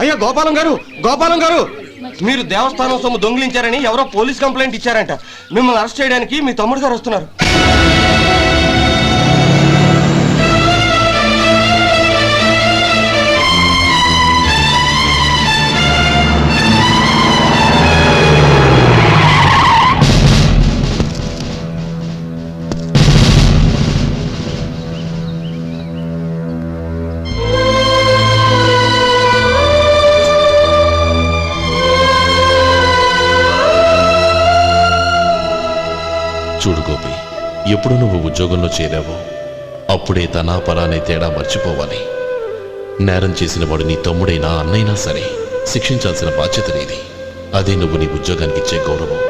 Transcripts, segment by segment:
అయ్యా గోపాలం గారు మీరు దేవస్థానం సొమ్ము దొంగిలించారని ఎవరో పోలీస్ కంప్లైంట్ ఇచ్చారంట. మిమ్మల్ని అరెస్ట్ చేయడానికి మీ తమ్ముడు గారు వస్తున్నారు. చూడు గోపి, ఎప్పుడు నువ్వు ఉద్యోగంలో చేరావో అప్పుడే తనా పరానే తేడా మర్చిపోవాలి. నేరం చేసిన వాడు నీ తమ్ముడైనా అన్నైనా సరే శిక్షించాల్సిన బాధ్యత నీది. అదే నువ్వు నీ ఉద్యోగానికి ఇచ్చే గౌరవం.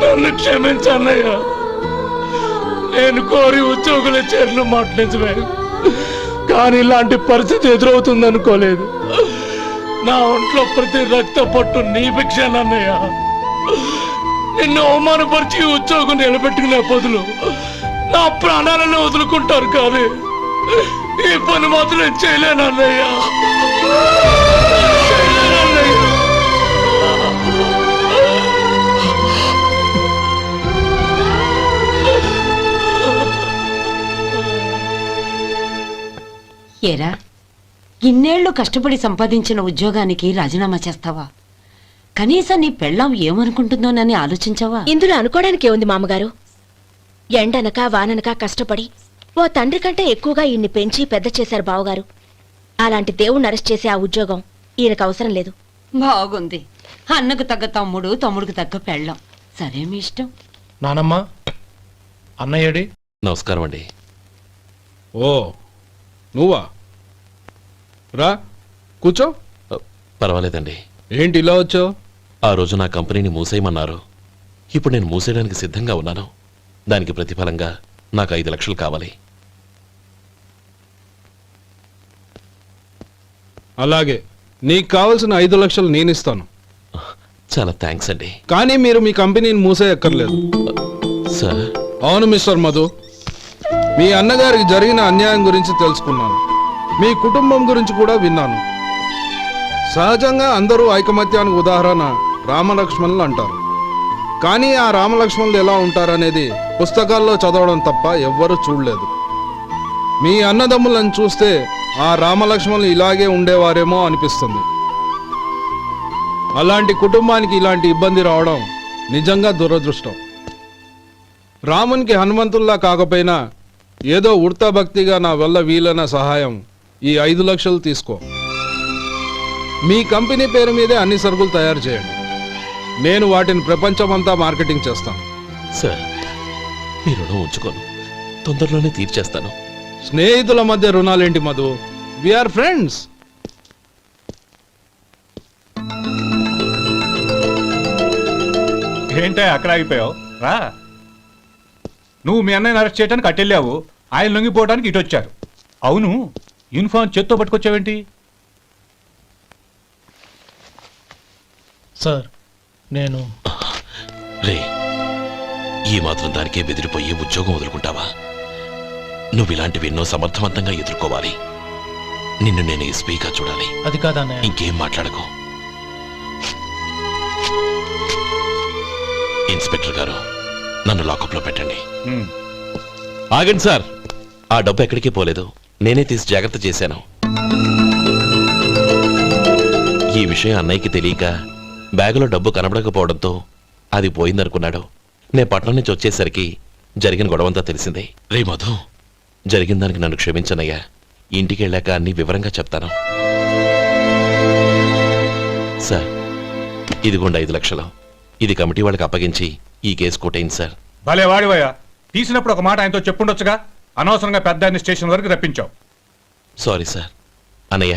నన్ను క్షమించన్నయ్య. నేను కోరి ఉద్యోగుల చేరిన మాట నిజమే, కానీ ఇలాంటి పరిస్థితి ఎదురవుతుంది అనుకోలేదు. నా ఒంట్లో ప్రతి రక్త పట్టు నీ భిక్షనన్నయ్య. నిన్ను అవమానపరిచి ఉద్యోగం నిలబెట్టుకునే బదులు నా ప్రాణాలను వదులుకుంటారు, కానీ ఈ పని మాత్రం చేయలేనన్నయ్య. ఏరా, ఇన్నేళ్లు కష్టపడి సంపాదించిన ఉద్యోగానికి రాజీనామా చేస్తావా? కనీసం నీ పెళ్ళాం ఏమనుకుంటుందోనని ఆలోచించావా? ఇందులో అనుకోవడానికి ఏముంది మామగారు? ఎండనక వాననక కష్టపడి ఓ తండ్రి కంటే ఎక్కువగా ఈయన్ని పెంచి పెద్ద చేశారు బావగారు. అలాంటి దేవుణ్ణి అరెస్ట్ చేసే ఆ ఉద్యోగం ఈయనకు అవసరం లేదు. బాగుంది. అన్నకు తగ్గ తమ్ముడు, తమ్ముడికి తగ్గ పెళ్ళాం. సరే, మీ ఇష్టం. నానమ్మ, అన్నయ్యడి. నమస్కారం అండి. ఓ, నువ్వా? రా కూర్చో. పర్వాలేదండి. ఏంటి ఇలా వచ్చావు? ఆ రోజు నా కంపెనీని మూసేయమన్నారు. ఇప్పుడు నేను మూసేయడానికి సిద్ధంగా ఉన్నాను. దానికి ప్రతిఫలంగా నాకు 5 లక్షలు కావాలి. అలాగే, నీకు కావాల్సిన 5 లక్షలు నేను ఇస్తాను. చాలా థ్యాంక్స్ అండి. కానీ మీరు మీ కంపెనీని మూసేయక్కర్లేదు. సార్? అవును మిస్టర్ మధు, మీ అన్నగారికి జరిగిన అన్యాయం గురించి తెలుసుకున్నాను. మీ కుటుంబం గురించి కూడా విన్నాను. సహజంగా అందరూ ఐకమత్యానికి ఉదాహరణ రామలక్ష్మణులు అంటారు. కానీ ఆ రామలక్ష్మణులు ఎలా ఉంటారనేది పుస్తకాల్లో చదవడం తప్ప ఎవ్వరూ చూడలేదు. మీ అన్నదమ్ములను చూస్తే ఆ రామలక్ష్మణులు ఇలాగే ఉండేవారేమో అనిపిస్తుంది. అలాంటి కుటుంబానికి ఇలాంటి ఇబ్బంది రావడం నిజంగా దురదృష్టం. రామునికి హనుమంతుల్లా కాకపోయినా ఏదో ఉడతా భక్తిగా నా వల్ల వీలైన సహాయం ఈ 5 లక్షలు తీసుకో. మీ కంపెనీ పేరు మీదే అన్ని సరుకులు తయారు చేయండి. నేను వాటిని ప్రపంచమంతా మార్కెటింగ్ చేస్తాను. సార్, మీ రుణం ఉంచుకోను, తొందరలోనే తీర్చేస్తాను. స్నేహితుల మధ్య రుణాలేంటి మధు? We are friends. ఏంటే అక్కడ ఆగిపోయావు? రా. నువ్వు మీ అన్నయ్యని అరెస్ట్ చేయడానికి అట్టెళ్ళావు, ఆయన లొంగిపోవడానికి ఇటు వచ్చారు. అవును, యూనిఫామ్ చేత్తో పట్టుకొచ్చావేంటి? సార్, నేను రే, ఈ మాత్రం దానికే బెదిరిపోయి ఉద్యోగం వదులుకుంటావా? నువ్వు ఇలాంటివి ఎన్నో సమర్థవంతంగా ఎదుర్కోవాలి. నిన్ను నేను ఎస్పీగా చూడాలి. అది కాదన్నయ్య. ఇంకేం మాట్లాడకు. ఇన్స్పెక్టర్ గారు, నన్ను లాకప్లో పెట్టండి. ఆగండి సార్, ఆ డబ్బు ఎక్కడికి పోలేదు, నేనే తీసి జాగ్రత్త చేశాను. ఈ విషయం అన్నయ్యకి తెలియక బ్యాగులో డబ్బు కనబడకపోవడంతో అది పోయిందనుకున్నాడు. నే పట్నం నుంచి వచ్చేసరికి జరిగిన గొడవంతా తెలిసిందే. రే మధు, జరిగిన దానికి నన్ను క్షమించనయ్యా. ఇంటికి వెళ్ళాక అన్ని వివరంగా చెప్తాను. సార్, ఇదిగోండి 5 లక్షలు. ఇది కమిటీ వాళ్ళకి అప్పగించి ఈ కేసు కొట్టేయండి సార్. భలే వాడివయ్యా, తీసినప్పుడు ఒక మాట ఆయనతో చెప్పుండొచ్చుగా. అనవసరంగా పెద్ద ఆయన స్టేషన్ వరకు రప్పించావు. Sorry sir. అన్నయ్య,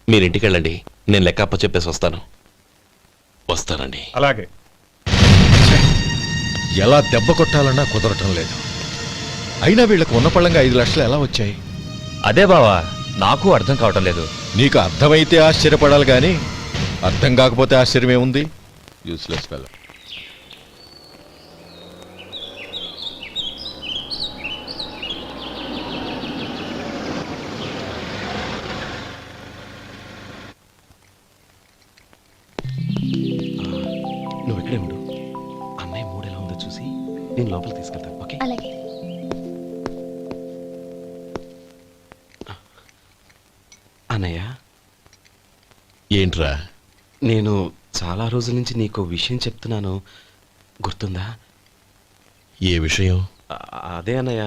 మీరు ఇంటికి వెళ్ళండి, నేను లెక్క అప్ప చెప్పేసి వస్తానండి. అలాగే. ఎలా దెబ్బ కొట్టాలన్నా కుదరటం లేదు. అయినా వీళ్ళకు ఉన్న పళ్ళంగా 5 లక్షలు ఎలా వచ్చాయి? అదే బావా, నాకు అర్థం కావటం లేదు. నీకు అర్థమైతే ఆశ్చర్యపడాలి కానీ అర్థం కాకపోతే ఆశ్చర్యమేముంది? Useless fellow. నువ్వు ఇక్కడే ఉండు. అన్నయ్య మూడు ఎలా ఉందో చూసి నేను లోపలికి తీసుకెళ్తాను. ఓకే? అలాగే. అన్నయ్య, ఏంట్రా? నేను చాలా రోజుల నుంచి నీకు విషయం చెప్తున్నాను, గుర్తుందా? ఏ విషయం? అదే అన్నయ్య,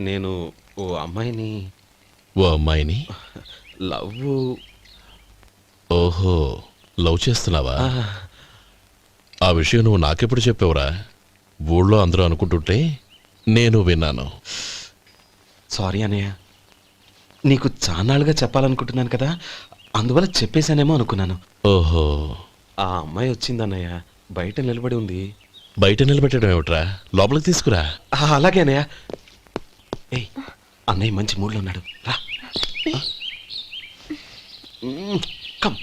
నేను ఓ అమ్మాయిని ఓ అమ్మాయిని లవ్. ఓహో, లవ్ చేస్తున్నావా? ఆ విషయం నువ్వు నాకెప్పుడు చెప్పావురా? ఊళ్ళో అందరూ అనుకుంటుంటే నేను విన్నాను. సారీ అన్నయ్య, నీకు చాన్నాళ్ళుగా చెప్పాలనుకుంటున్నాను కదా, అందువల్ల చెప్పేశానేమో అనుకున్నాను. ఓహో, ఆ అమ్మాయి వచ్చిందన్నయ్య, బయట నిలబడి ఉంది. బయట నిలబెట్టడం ఏమిట్రా? లోపలికి తీసుకురా. అలాగే అన్నయ్య. ఏయ్, అన్నయ్య మంచి మూడ్లో ఉన్నాడు, రా. కమ్.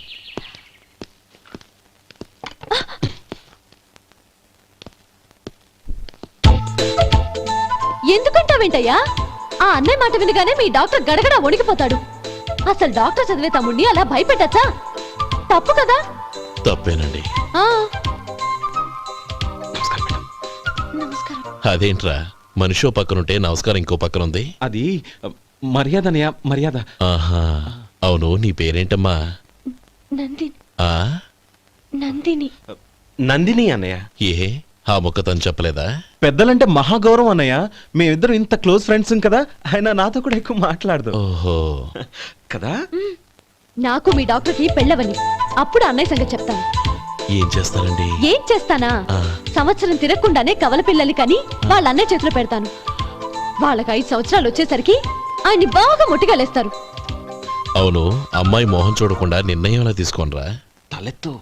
ఎందుకంటావేంటయ్యా? ఆ అన్నయ్య మాట వినగానే మీ డాక్టర్ గడగడ వణికిపోతాడు. అసలు డాక్టర్ చదివే తమ్ముడిని అలా భయపెట్టచ్చా? తప్పు కదా? తప్పేనండి. ఆ, నమస్కారం మేడం. నమస్కారం. అదేంట్రా, మనిషో పక్కనుంటే నమస్కారం ఇంకో పక్కన ఉంది? అది మర్యాద అన్నయ్య, మర్యాద. ఆహా, అవును, నీ పేరేంటమ్మా? నందిని. ఆ నందిని. నందిని అన్నయ్య. ఏ, ఆ మొక్క తను చెప్పలేదా? పెద్దలంటే మహాగౌరవం అన్నయ్య, మేమిద్దరం ఇంత క్లోజ్ ఫ్రెండ్స్ కదా, ఆయన నాతో కూడా ఎక్కువ మాట్లాడదు ఓహో, కదా. నాకు మీ డాక్టర్కి పెళ్ళవని అప్పుడు అన్నయ్య సంగతి చెప్తాను. ఏం చేస్తారండి? ఏం చేస్తానా? సంవత్సరం తిరగకుండానే కవల పిల్లల్ని కని వాళ్ళ అన్నయ్య చేతిలో పెడతాను. వాళ్ళకి 5 సంవత్సరాలు వచ్చేసరికి ఆయన్ని బాగా ముట్టిగలేస్తారు. అవును, అమ్మాయి మోహం చూడకుండా నిర్ణయం ఎలా తీసుకోనరా? తలెత్తు.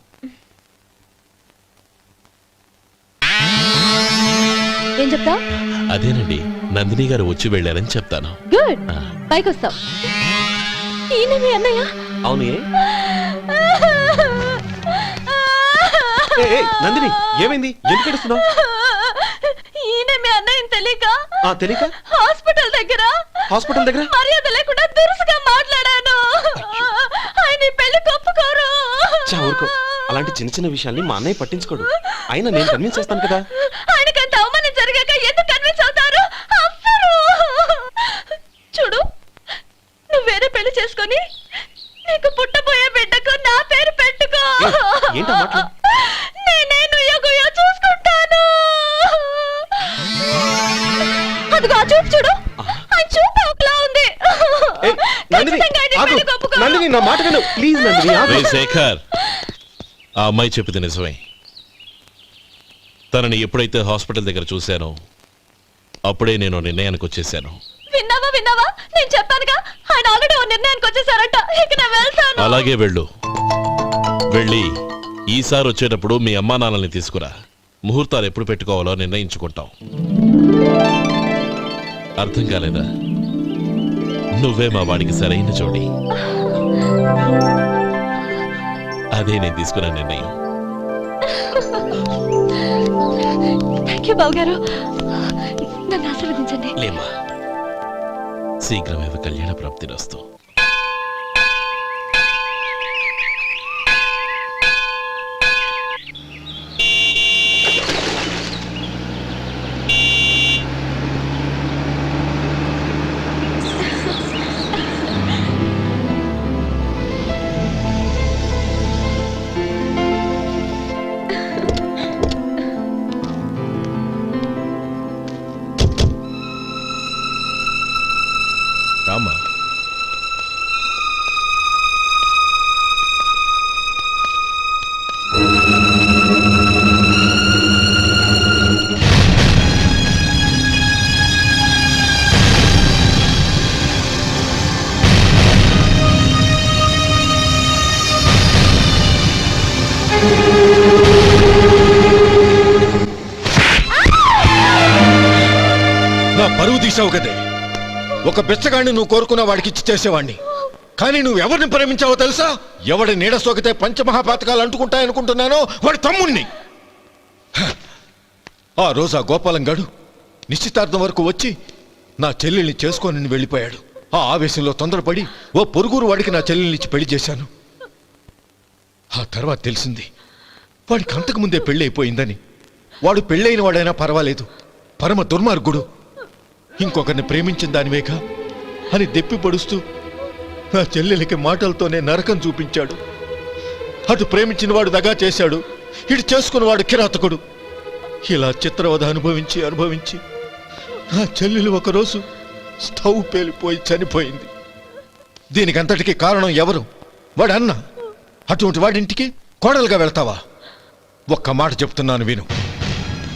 ఏం చెప్తా? అదేనండి, నందిని గారు వచ్చి వెళ్ళారని చెప్తాను. గుడ్, పైకొస్తావు. ఈయన మీ అన్నయ్య? అవును. నందిని, ఏమైంది? ఎందుకు ఏడుస్తున్నావు? ఈయన మీ అన్నయ్యని తెలియక తెలియక హాస్పిటల్ దగ్గర మర్యాద లేకుండా దురుసుగా మాట్లాడాను. ఆయన ఈ పెళ్లి ఒప్పుకోరు. ఊరుకో, అలాంటి చిన్న చిన్న విషయాల్ని మా అన్నయ్య పట్టించుకోడు. అయినా నేను కన్విన్స్ చేస్తాను కదా. ఆయనకంత అవమానం జరిగాక ఎందుకు కన్విన్స్ అవుతారు? అవ్వరు. చూడు, నువ్వు వేరే పెళ్లి చేసుకొని నీకు పుట్టబోయే బిడ్డకు నా పేరు పెట్టుకో. ఏంటా మాటలు? నేనే నుయ్యో చూసుకుంటాను. అదిగో ఆ చూపు చూడు, ఆ చూపు ఒకలా ఉంది. ఖచ్చితంగా ఆయన ఈ పెళ్లికి ఒప్పుకోరు. నందిని, నా మాట విను ప్లీజ్. నందిని, రే శేఖర్, ఆ అమ్మాయి చెప్పింది నిజమే. తనని ఎప్పుడైతే హాస్పిటల్ దగ్గర చూశానో అప్పుడే నేను నిర్ణయానికి వచ్చేసాను. విన్నావా? నేను చెప్పానుగా, ఆయన ఆల్రెడీ ఓ నిర్ణయానికి వచ్చేసారట. ఇక నేను వెళ్తాను. అలాగే వెళ్ళు. వెళ్ళి ఈసారి వచ్చేటప్పుడు మీ అమ్మా నాన్నల్ని తీసుకురా. ముహూర్తాలు ఎప్పుడు పెట్టుకోవాలో నిర్ణయించుకుంటాం. అర్థం కాలేదా? నువ్వే మా వాడికి సరైన జోడి. అదే నేను తీసుకున్న నిర్ణయం. థ్యాంక్ యూ బావగారు, నన్ను ఆశీర్వదించండి. లేమ్మా, శీఘ్రమేవ కళ్యాణ ప్రాప్తిరస్తు. పరువు తీసావు కదే. ఒక బిచ్చగాడిని నువ్వు కోరుకున్న వాడికి ఇచ్చి చేసేవాడిని. కానీ నువ్వు ఎవరిని ప్రేమించావో తెలుసా? ఎవడి నీడ సోకితే పంచమహాపాతకాలు అంటుకుంటాయనుకుంటున్నానో వాడి తమ్ముణ్ణి. ఆ రోజు ఆ గోపాలం గాడు నిశ్చితార్థం వరకు వచ్చి నా చెల్లెల్ని చేసుకొని వెళ్ళిపోయాడు. ఆ ఆవేశంలో తొందరపడి ఓ పొరుగురు వాడికి నా చెల్లెల్నిచ్చి పెళ్లి చేశాను. ఆ తర్వాత తెలిసింది వాడికి అంతకుముందే పెళ్లి అయిపోయిందని. వాడు పెళ్ళైన వాడైనా పర్వాలేదు, పరమ దుర్మార్గుడు. ఇంకొకరిని ప్రేమించిన దానివేగా అని దెప్పి పొడుస్తూ నా చెల్లెలికి మాటలతోనే నరకం చూపించాడు. అటు ప్రేమించిన వాడు దగా చేశాడు, ఇటు చేసుకున్నవాడు కిరాతకుడు. ఇలా చిత్రవధ అనుభవించి నా చెల్లెలు ఒకరోజు స్టవ్ పేలిపోయి చనిపోయింది. దీనికంతటికి కారణం ఎవరు? వాడు అన్న. అటువంటి వాడింటికి కోడలుగా వెళ్తావా? ఒక్క మాట చెప్తున్నాను విను.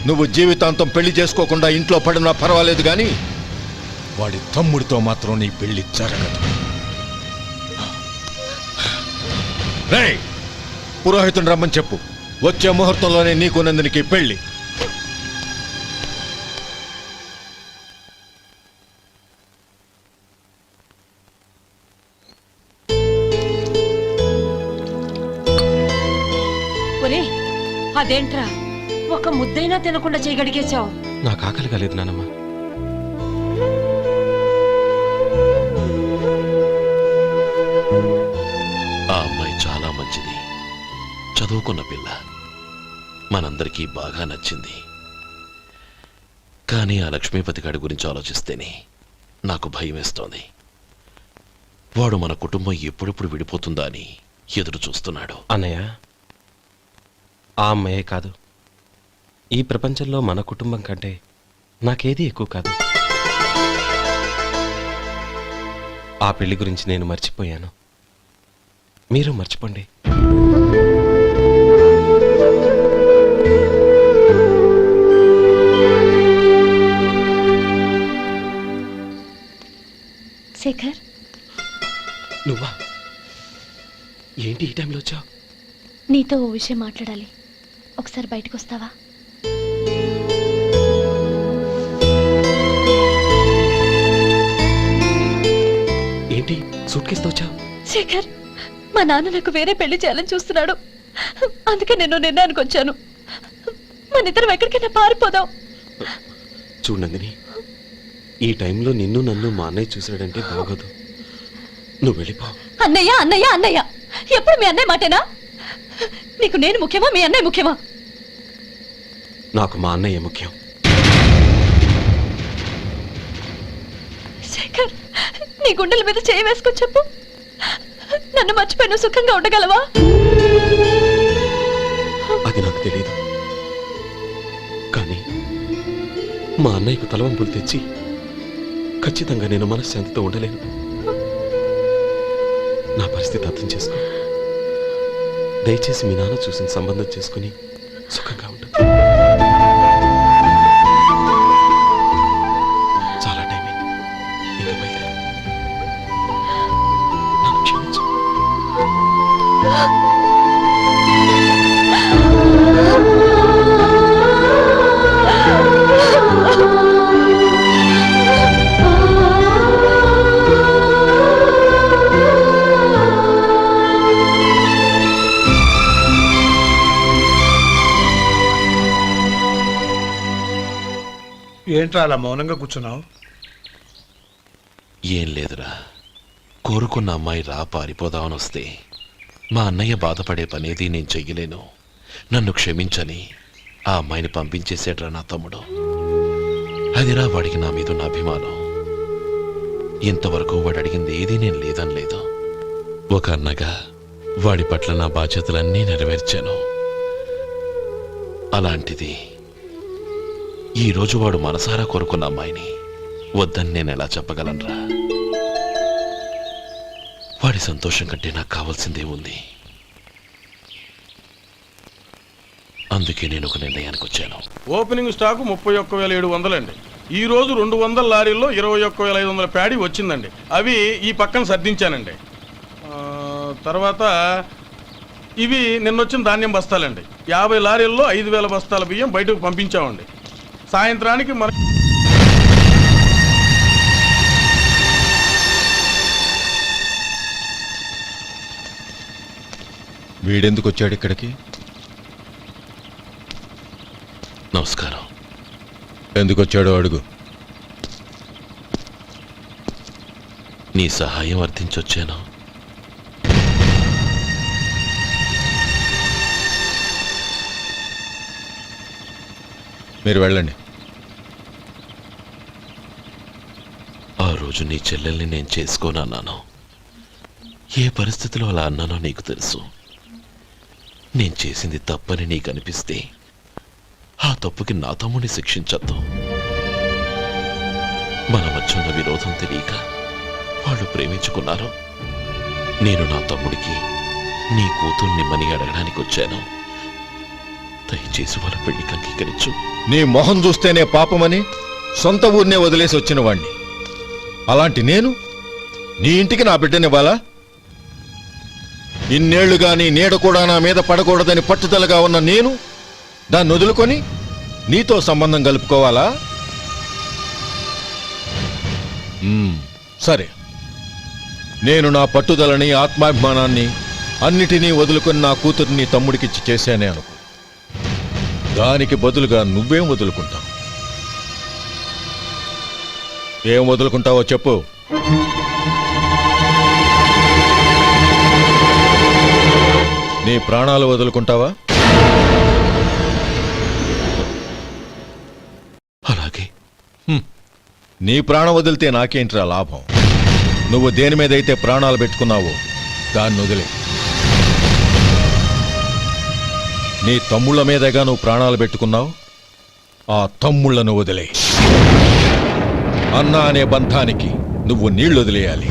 నువ్వు జీవితాంతం పెళ్లి చేసుకోకుండా ఇంట్లో పడినా పర్వాలేదు, కానీ వాడి తమ్ముడితో మాత్రం నీ పెళ్లి జరగదు. రేయ్, పురోహితుని రమ్మని చెప్పు. వచ్చే ముహూర్తంలోనే నీకు నందినికి పెళ్లి. ఒరే, అదేంట్రా ఒక ముద్దైనా తినకుండా చేయగడిగేశావు? నాకు ఆకలి కాలేదు నానమ్మ. ఆ అమ్మాయి చాలా మంచిది, చదువుకున్న పిల్ల, మనందరికీ బాగా నచ్చింది. కానీ ఆ లక్ష్మీపతి గారి గురించి ఆలోచిస్తేనే నాకు భయం వేస్తోంది. వాడు మన కుటుంబం ఎప్పుడెప్పుడు విడిపోతుందా అని ఎదురు చూస్తున్నాడు. అన్నయ్య, ఆ అమ్మాయే కాదు, ఈ ప్రపంచంలో మన కుటుంబం కంటే నాకేది ఎక్కువ కాదు. ఆ పెళ్లి గురించి నేను మర్చిపోయాను, మీరు మర్చిపోండి. శేఖర్, నువ్వా? ఏంటి ఈ టైంలో వచ్చావు? నీతో ఓ విషయం మాట్లాడాలి. ఒకసారి బయటకు వస్తావా? ఏంటి సూట్ కేసుతో వచ్చావు? శేఖర్, మా నాన్న నాకు వేరే పెళ్లి చేయాలని చూస్తున్నాడు. అందుకే నేను నిర్ణయానికి వచ్చాను. మన ఇద్దరం ఎక్కడికైనా పారిపోదాం. చూడు నందిని, ఈ టైంలో నిన్ను నన్ను మా అన్నయ్య చూశాడంటే బాగోదు. నువ్వు వెళ్ళిపో. అన్నయ్య అన్నయ్య అన్నయ్య, ఎప్పుడు మీ అన్నయ్య మాటేనా? నీకు నేను ముఖ్యమా, మీ అన్నయ్య ముఖ్యమా? నాకు మా అన్నయ్య ముఖ్యం. శేఖర్, నీ గుండెల మీద చేయి వేసుకొని చెప్పు, నన్ను మర్చిపోయిన సుఖంగా ఉండగలవా? అది నాకు తెలియదు, కానీ మా అన్నయ్యకు తలవంపులు తెచ్చి ఖచ్చితంగా నేను మనశ్శాంతితో ఉండలేను. నా పరిస్థితి అర్థం చేసుకో. దయచేసి మీ నాన్న చూసిన సంబంధం చేసుకుని సుఖంగా ఉంటుంది. చాలా టైం అయింది, ఇంకా బయలుదేరు. నన్ను క్షమించు. ఏంట్రా అలా మౌనంగా కూర్చున్నావు? ఏం లేదురా, కోరుకున్న అమ్మాయి రా పారిపోదామని వస్తే మా అన్నయ్య బాధపడే పనేది నేను చెయ్యలేను. నన్ను క్షమించని ఆ అమ్మాయిని పంపించేసేట్రా నా తమ్ముడు. అదిరా వాడికి నా మీద ఉన్న అభిమానం. ఇంతవరకు వాడు అడిగింది ఏదీ నేను లేదని లేదు. ఒక అన్నగా వాడి పట్ల నా బాధ్యతలన్నీ నెరవేర్చాను. అలాంటిది ఈరోజు వాడు మనసారా కోరుకున్న అమ్మాయిని వద్దని నేను ఎలా చెప్పగలనురా? వాడి సంతోషం కంటే నాకు కావాల్సిందే ఉంది. అందుకే నేను ఒక నిర్ణయానికి వచ్చాను. ఓపెనింగ్ స్టాకు 31,700 అండి. ఈ రోజు 200 లారీల్లో 21,500 ప్యాడీ వచ్చిందండి. అవి ఈ పక్కన సర్దించానండి. తర్వాత ఇవి నిన్నొచ్చిన ధాన్యం బస్తాలండి. 50 లారీల్లో 5,000 బస్తాల బియ్యం బయటకు పంపించామండి. సాయంత్రానికి మన వీడెందుకు వచ్చాడు ఇక్కడికి? నమస్కారం. ఎందుకు వచ్చాడో అడుగు. నీ సహాయం అర్థించొచ్చాను. మీరు వెళ్ళండి. ఆ రోజు నీ చెల్లెల్ని నేను చేసుకోనన్నాను. ఏ పరిస్థితిలో అలా అన్నానో నీకు తెలుసు. నేను చేసింది తప్పని నీకు అనిపిస్తే ఆ తప్పుకి నా తమ్ముడిని శిక్షించద్దు. మన మధ్య ఉన్న విరోధం తెలియక వాళ్ళు ప్రేమించుకున్నారు. నేను నా తమ్ముడికి నీ కూతుర్ని మని అడగడానికి వచ్చాను. దయచేసి వాళ్ళ పెళ్లికి అంగీకరించు. నీ మొహం చూస్తేనే పాపమని సొంత ఊరినే వదిలేసి వచ్చిన వాణ్ణి. అలాంటి నేను నీ ఇంటికి నా బిడ్డనివ్వాలా? ఇన్నేళ్లుగా నీ నీడ కూడా నా మీద పడకూడదని పట్టుదలగా ఉన్న నేను దాన్ని వదులుకొని నీతో సంబంధం కలుపుకోవాలా? సరే, నేను నా పట్టుదలని ఆత్మాభిమానాన్ని అన్నిటినీ వదులుకొని నా కూతుర్ని తమ్ముడికిచ్చి చేశానే అనుకో. దానికి బదులుగా నువ్వేం వదులుకుంటావు? ఏం వదులుకుంటావో చెప్పు. నీ ప్రాణాలు వదులుకుంటావా? అలాగే. నీ ప్రాణం వదిలితే నాకేంట్రా లాభం? నువ్వు దేని మీదైతే ప్రాణాలు పెట్టుకున్నావో దాన్ని వదిలే. నీ తమ్ముళ్ళ మీదగా నువ్వు ప్రాణాలు పెట్టుకున్నావు. ఆ తమ్ముళ్లను వదిలే. అన్న అనే బంధానికి నువ్వు నీళ్లు వదిలేయాలి.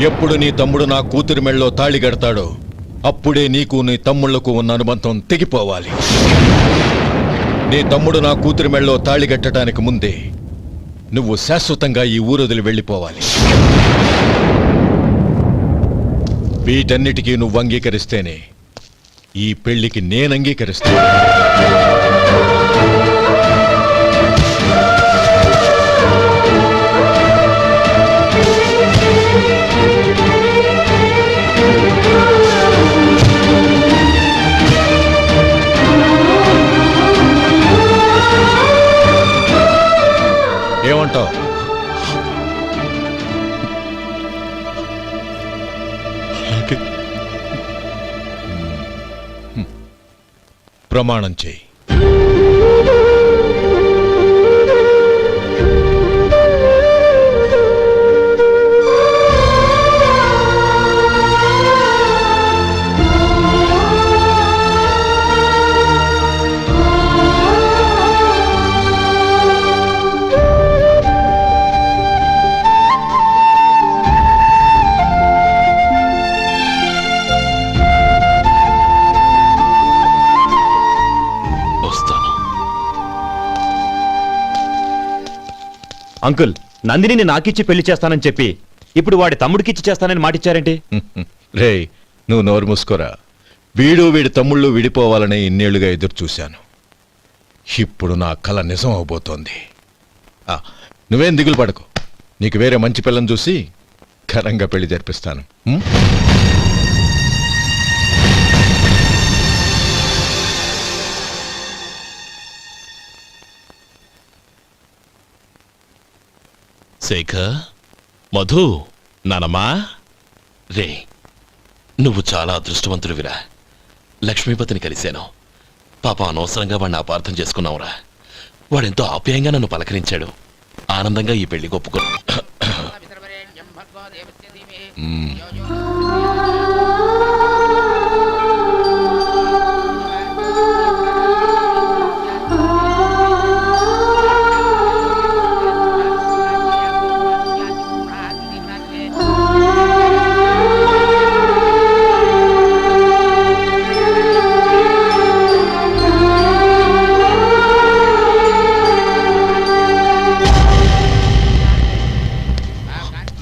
ఎప్పుడు నీ తమ్ముడు నా కూతురి మెళ్ళలో తాళి కడతాడో అప్పుడే నీకు నీ తమ్ముళ్లకు ఉన్న అనుబంధం తెగిపోవాలి. నీ తమ్ముడు నా కూతురి మెళ్ళలో తాళి కట్టడానికి ముందే నువ్వు శాశ్వతంగా ఈ ఊరొదిలి వెళ్ళిపోవాలి. వీటన్నిటికీ నువ్వు అంగీకరిస్తేనే ఈ పెళ్లికి నేను అంగీకరిస్తాను. ఏమంటావు? ప్రమాణం చేయి. అంకుల్, నందిని నాకిచ్చి పెళ్లి చేస్తానని చెప్పి ఇప్పుడు వాడి తమ్ముడికిచ్చి చేస్తానని మాటిచ్చారేంటి? రేయ్, నువ్వు నోరు మూసుకోరా. వీడి తమ్ముళ్ళు విడిపోవాలని ఇన్నేళ్లుగా ఎదురు చూశాను. ఇప్పుడు నా కల నిజం అవబోతోంది. నువ్వేం దిగులు పడకు. నీకు వేరే మంచి పిల్లని చూసి ఘనంగా పెళ్లి జరిపిస్తాను. శేఖర్, మధు, నానమ్మా, రే, నువ్వు చాలా అదృష్టవంతుడివిరా. లక్ష్మీపతిని కలిశాను. పాప అనవసరంగా వాడిని అపార్థం చేసుకున్నావురా. వాడెంతో ఆప్యాయంగా నన్ను పలకరించాడు. ఆనందంగా ఈ పెళ్లి ఒప్పుకో.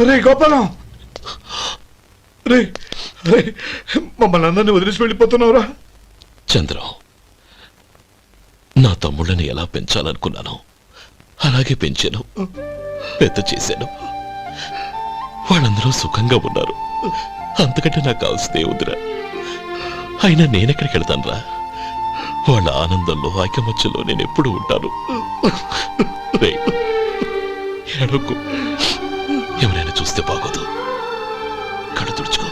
రే గోపాలం, రే రే, మమ్మల్ని అందరినీ వదిలేసి వెళ్ళిపోతున్నావురా? చంద్రం, నా తమ్ముళ్ళని ఎలా పెంచాలనుకున్నాను అలాగే పెంచాను, పెద్ద చేశాను. వాళ్ళందరూ సుఖంగా ఉన్నారు. అంతకంటే నాకు కావాల్సిందే ఉందిరా. అయినా నేనెక్కడికి వెళ్తానురా? వాళ్ళ ఆనందంలో ఐకమత్యంలో నేను ఎప్పుడు ఉంటాను. రేయ్, ఏడవకు. ఎవరైనా చూస్తే బాగోదు. కళ్ళు తుడుచుకో.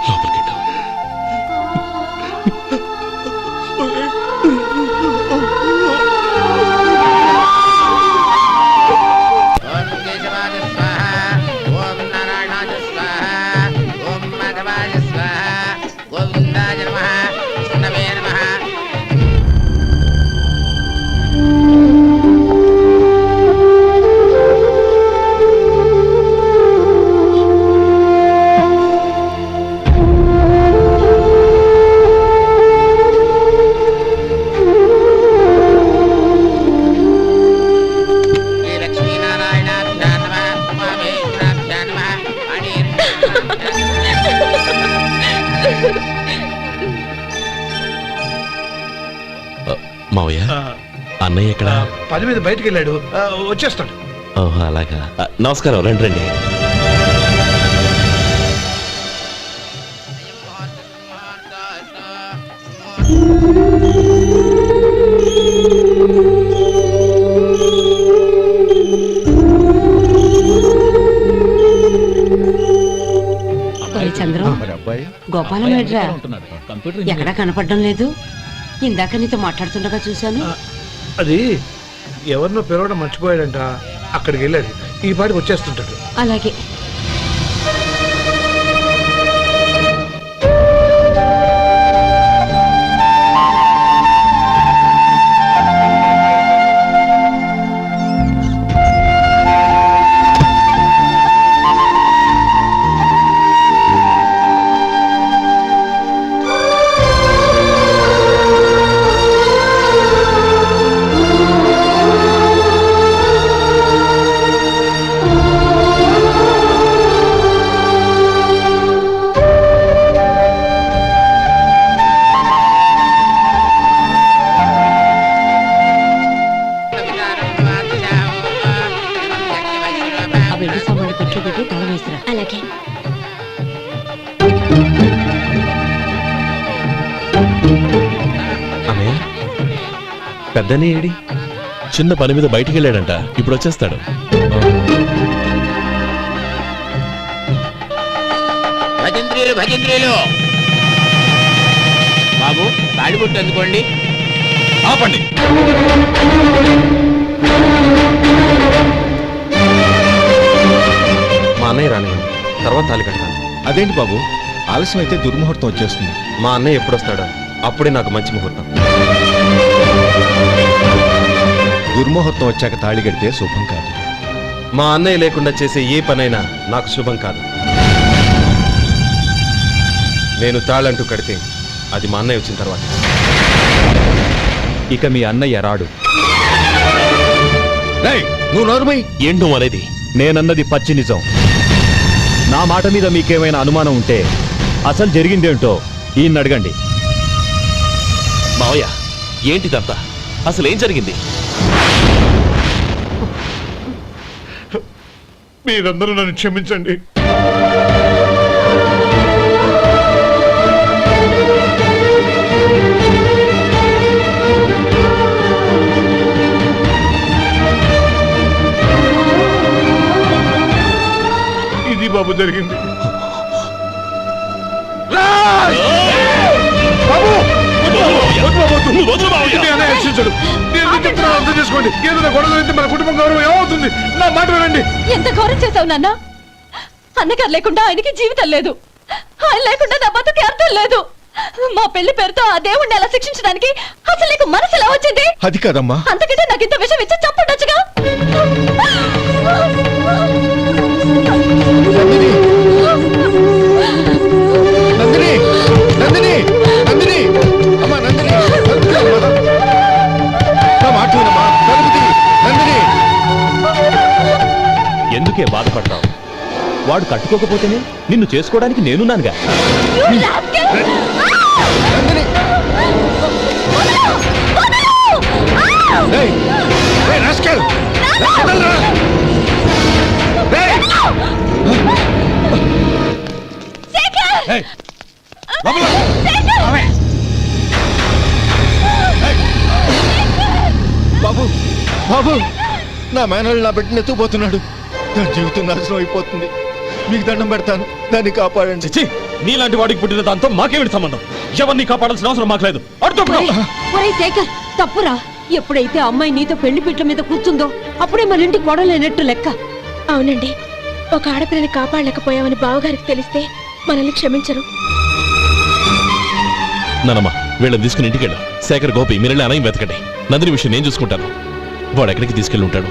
లోపలికి వెళ్ళు. మావయ్య, అన్నయ్య ఎక్కడ? పని మీద బయటికి వెళ్ళాడు, వచ్చేస్తాడు. ఓహో, అలాగా. నమస్కారం, రండి రండి. చంద్రం, గోపాలం ఎడ్రా ఎక్కడా కనపడడం లేదు. ఇందాక నీతో మాట్లాడుతుండగా చూశాను. అది ఎవరినో పిలవడం మర్చిపోయాడంట, అక్కడికి వెళ్ళాడు. ఈ పాటికి వచ్చేస్తుంటాడు. అలాగే. అలాగే. అన్నయ్య, పెద్దనే ఏడి? చిన్న పని మీద బయటికి వెళ్ళాడంట, ఇప్పుడు వచ్చేస్తాడు. భజంత్రీలు భజంత్రీలు బాబు, తాడిబొట్టు అందుకోండి. ఆపండి. మా అన్నయ్య రానివ్వండి, తర్వాత తాళి కడతాను. అదేంటి బాబు, ఆలస్యం అయితే దుర్ముహూర్తం వచ్చేస్తుంది. మా అన్నయ్య ఎప్పుడు వస్తాడో అప్పుడే నాకు మంచి ముహూర్తం. దుర్ముహూర్తం వచ్చాక తాళి కడితే శుభం కాదు. మా అన్నయ్య లేకుండా చేసే ఏ పనైనా నాకు శుభం కాదు. నేను తాళంటూ కడితే అది మా అన్నయ్య వచ్చిన తర్వాత. ఇక మీ అన్నయ్య రాడు. నువ్వు నోరుమై. ఏంటో అనేది? నేనన్నది పచ్చి నిజం. నా మాట మీద మీకేమైనా అనుమానం ఉంటే అసలు జరిగిందేంటో ఈయన్ని అడగండి. మావయ్య, ఏంటిదంతా? అసలు ఏం జరిగింది? మీరందరూ నన్ను క్షమించండి. ఇది బాబు జరిగింది. అర్థం చేసుకోండి. ఏదైనా గొడవ అయితే మన కుటుంబం గౌరవం ఏమవుతుంది? నా మాట వినండి. ఎంత ఘోరం చేసావు నాన్న. అన్నగారు లేకుండా ఆయనకి జీవితం లేదు, ఆయన లేకుండా నా బతుకి అర్థం లేదు. మా పెళ్లి పేరుతో ఆ దేవుణ్ణి అలా శిక్షించడానికి అసలు నీకు మనసు ఎలా వచ్చింది? అది కాదమ్మా. అంతకంటే నాకు ఇంత విషయం ఇచ్చి చంపడొచ్చుగా. నందిని, నందిని, నందిని, అమ్మా నందిని, నా మాట వినమ్మా. నందిని, ఎందుకే బాధపడతావు? వాడు కట్టుకోకపోతేనే నిన్ను చేసుకోవడానికి నేనున్నానుగా. లోపల బాబు నా మేనల్ని నా బిడ్డని ఎత్తుకుపోతున్నాడు. నా జీవితం నాశనం అయిపోతుంది. మీకు దండం పెడతాను, దాన్ని కాపాడండి. చిచ్చి, నీలాంటి వాడికి పుట్టిన దాంతో మాకేమిటి సంబంధం? ఎవరిని కాపాడాల్సిన అవసరం మాకు లేదు. ఒరేయ్ శేఖర్, తప్పురా. ఎప్పుడైతే అమ్మాయి నీతో పెళ్లి పీటల మీద కూర్చుందో అప్పుడే మన ఇంటి కొడలేనట్టు లెక్క. అవునండి, ఒక ఆడపిల్లని కాపాడలేకపోయామని బావగారికి తెలిస్తే మనల్ని క్షమించరు. నానమ్మ, వీళ్ళని తీసుకుని ఇంటికి వెళ్ళు. శేఖర్, గోపి, మీరెళ్ళి అన్నయ్య వెతకండి. నందిని విషయం నేను చూసుకుంటాను. వాడు ఎక్కడికి తీసుకెళ్ళి ఉంటాడు.